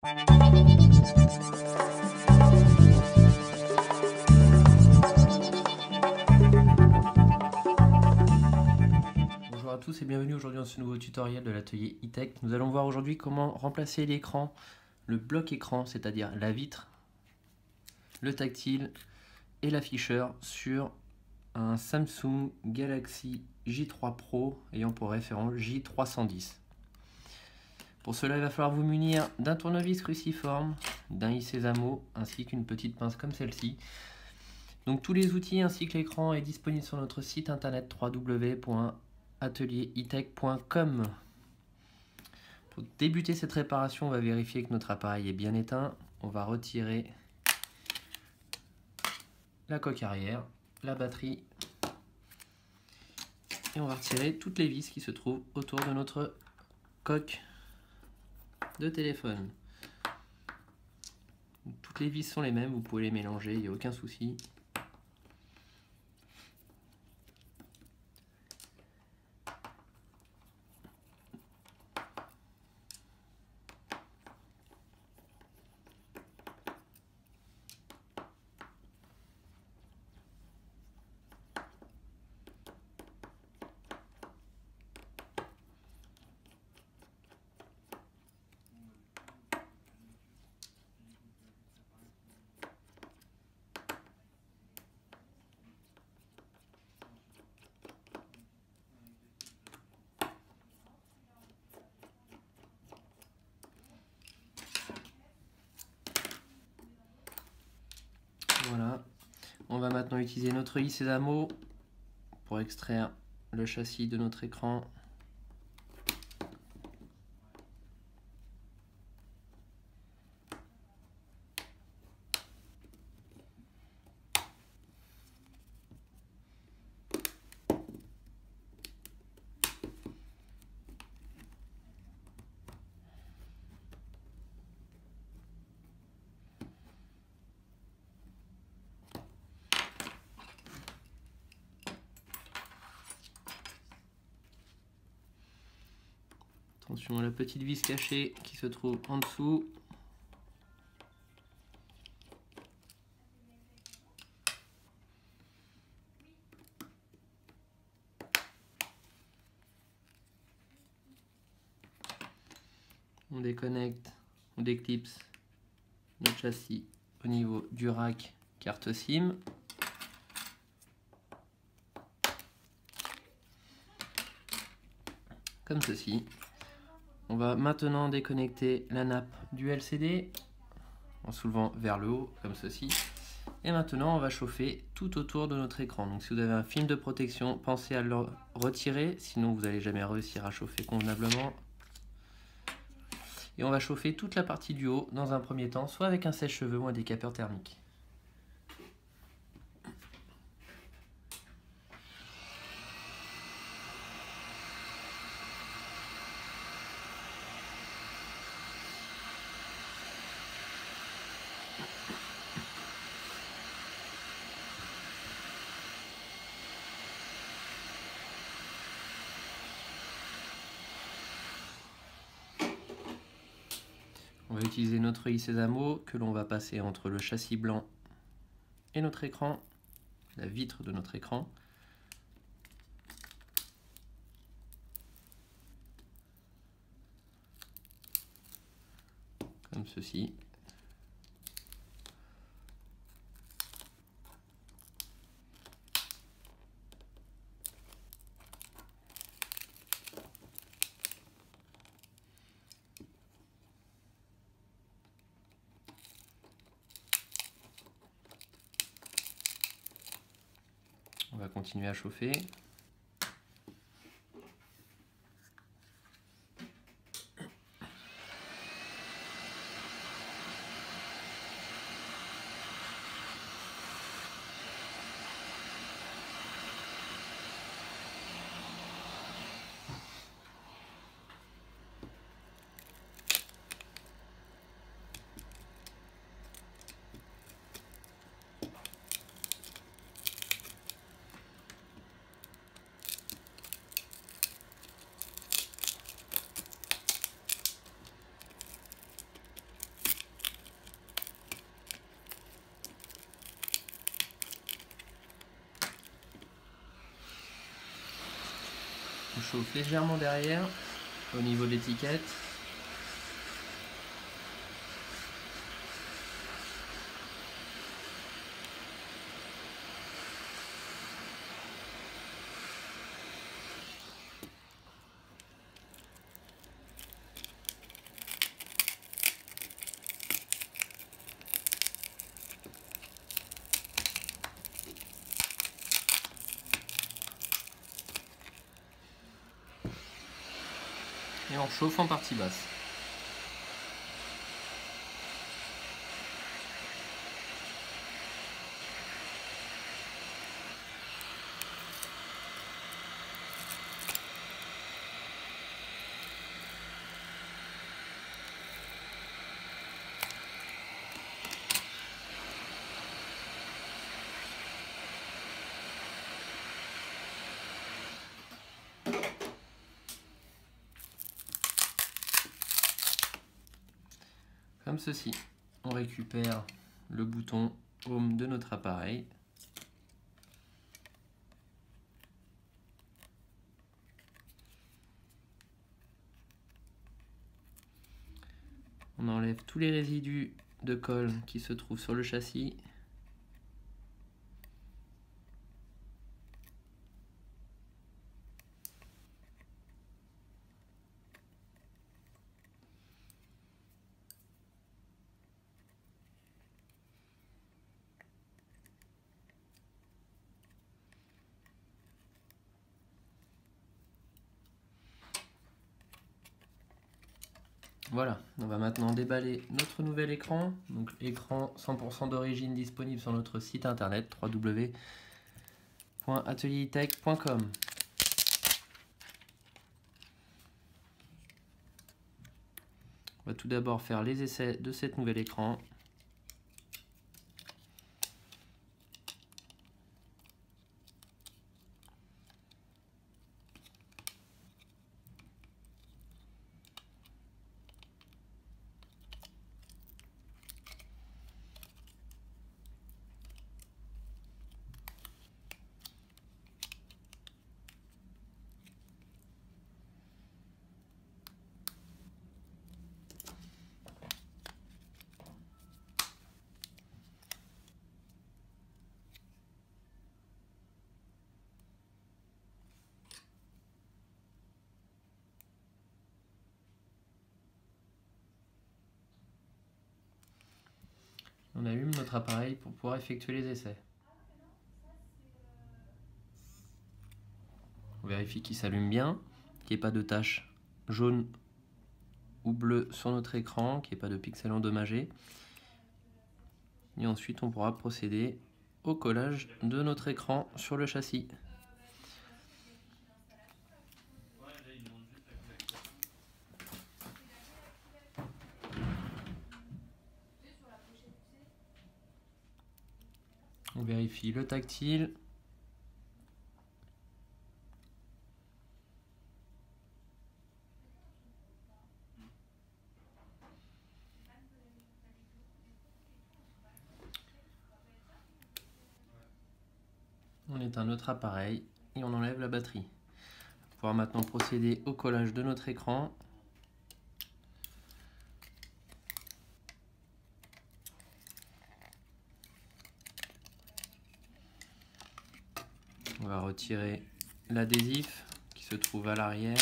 Bonjour à tous et bienvenue aujourd'hui dans ce nouveau tutoriel de l'atelier e-tech. Nous allons voir aujourd'hui comment remplacer l'écran, le bloc écran, c'est-à-dire la vitre, le tactile et l'afficheur sur un Samsung Galaxy J3 Pro ayant pour référence J310. Pour cela, il va falloir vous munir d'un tournevis cruciforme, d'un i-Sésamo ainsi qu'une petite pince comme celle-ci. Donc tous les outils ainsi que l'écran est disponible sur notre site internet www.atelieretech.com. Pour débuter cette réparation, on va vérifier que notre appareil est bien éteint. On va retirer la coque arrière, la batterie et on va retirer toutes les vis qui se trouvent autour de notre coque de téléphone. Toutes les vis sont les mêmes, vous pouvez les mélanger, il n'y a aucun souci. Voilà, on va maintenant utiliser notre i-Sésamo pour extraire le châssis de notre écran. Attention à la petite vis cachée qui se trouve en dessous. On déconnecte, on déclipse notre châssis au niveau du rack carte SIM. Comme ceci. On va maintenant déconnecter la nappe du LCD en soulevant vers le haut comme ceci. Et maintenant on va chauffer tout autour de notre écran. Donc si vous avez un film de protection, pensez à le retirer, sinon vous n'allez jamais réussir à chauffer convenablement. Et on va chauffer toute la partie du haut dans un premier temps, soit avec un sèche-cheveux ou un décapeur thermique. On va utiliser notre i-Sésamo que l'on va passer entre le châssis blanc et notre écran, la vitre de notre écran. Comme ceci. On va continuer à chauffer. chauffe légèrement derrière, au niveau de l'étiquette. Et on chauffe en partie basse. Comme ceci, on récupère le bouton Home de notre appareil. On enlève tous les résidus de colle qui se trouvent sur le châssis. Voilà, on va maintenant déballer notre nouvel écran. Donc écran 100% d'origine disponible sur notre site internet www.atelieritech.com. On va tout d'abord faire les essais de cet nouvel écran. On allume notre appareil pour pouvoir effectuer les essais. On vérifie qu'il s'allume bien, qu'il n'y ait pas de taches jaunes ou bleues sur notre écran, qu'il n'y ait pas de pixels endommagés. Et ensuite, on pourra procéder au collage de notre écran sur le châssis. On vérifie le tactile. On éteint notre appareil et on enlève la batterie. On va pouvoir maintenant procéder au collage de notre écran. On va retirer l'adhésif qui se trouve à l'arrière.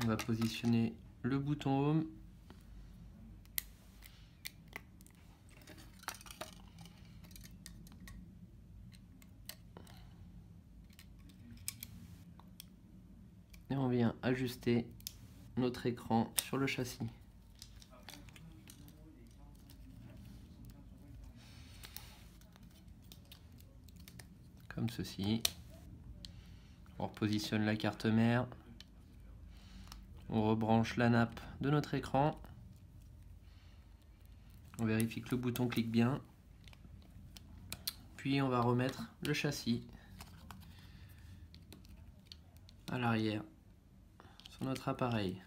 On va positionner le bouton Home. Et on vient ajuster notre écran sur le châssis. Comme ceci. On repositionne la carte mère. On rebranche la nappe de notre écran. On vérifie que le bouton clique bien. Puis on va remettre le châssis à l'arrière sur notre appareil.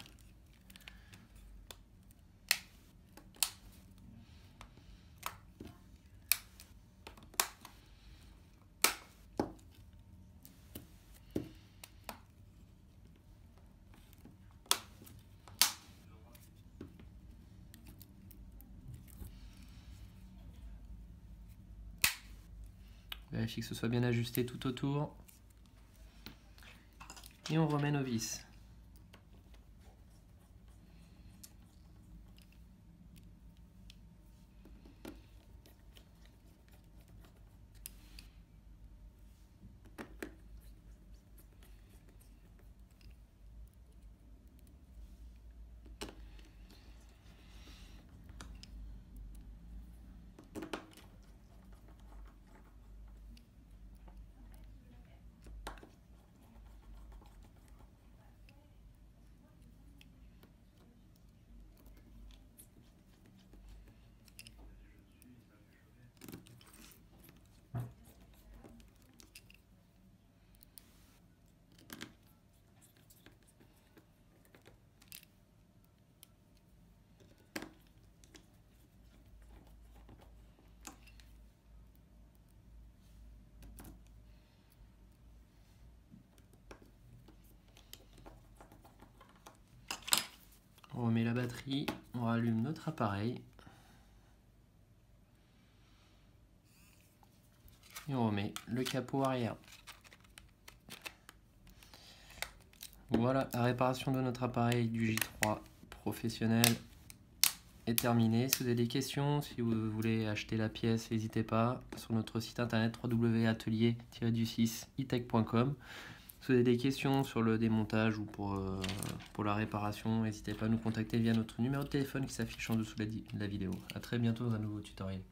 vérifie que ce soit bien ajusté tout autour. Et on remet nos vis. On remet la batterie, on rallume notre appareil. Et on remet le capot arrière. Voilà, la réparation de notre appareil du J3 professionnel est terminée. Si vous avez des questions, si vous voulez acheter la pièce, n'hésitez pas sur notre site internet www.atelier-itech.com. Si vous avez des questions sur le démontage ou pour la réparation, n'hésitez pas à nous contacter via notre numéro de téléphone qui s'affiche en dessous de la vidéo. A très bientôt dans un nouveau tutoriel.